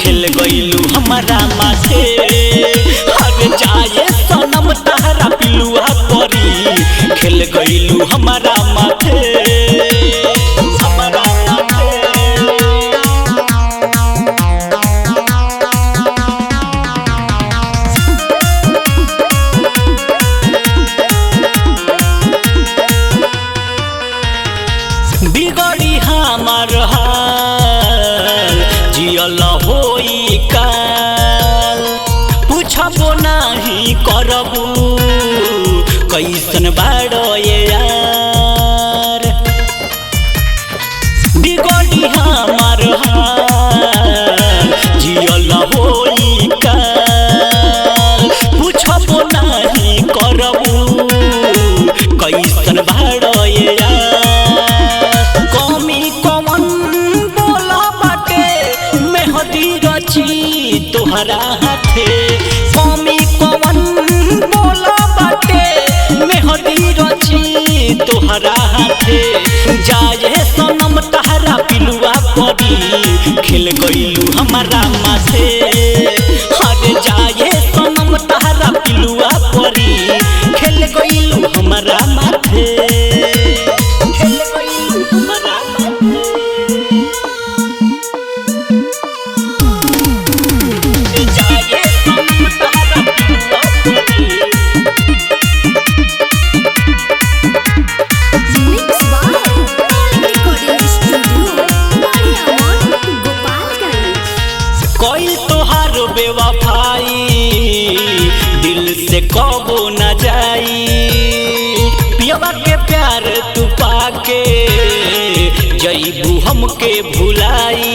खेल गईलू हमारा माथे अरे जाए सनम तहरा पिलुआ परी खेल गईलू हमारा माथे हमारा बिगड़ी हमार हाल जियल होई काल पूछबो नहीं करबू कैसन बाड़ो ये यार बिगड़ी हमार हाल जियल होई काल पूछबो नहीं करबू कैसन बाड़ो ये यार तोहरा हाथे कमी कवन बोला बाटे मेहदी रची तोहरा हाथे जाए सनम तहरा पिलुआ परी खेल गईलू हमारा माथे अरे जाए सनम तहरा पिलुआ परी खेल गईलू हमारा माथे खेल गईलू हमारा कोई तोहार बेवफाई दिल से कबो न जाई पियवा के प्यार तू पाके जईबू हमके भुलाई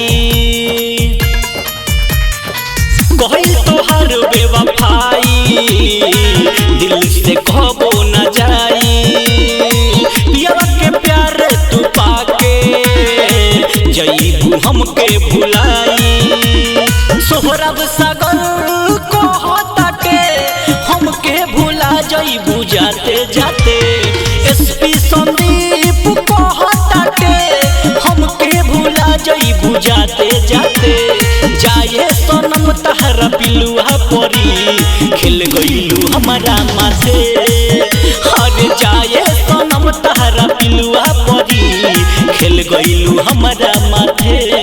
कोई तोहार बेवफाई दिल से कबो न जाई पियवा के प्यार तू पाके जईबू हमके भुलाई सोहरब सागर को होताटे हमके भुला जईबू जाते जाते एसपी संदीप को होताटे हमके भुला जईबू जाते जाते जाए सनम तहरा पिलुआ परी खेल गईलू हमारा माथे अरे जाए सनम तहरा पिलुआ परी खेल गईलू हमारा माथे।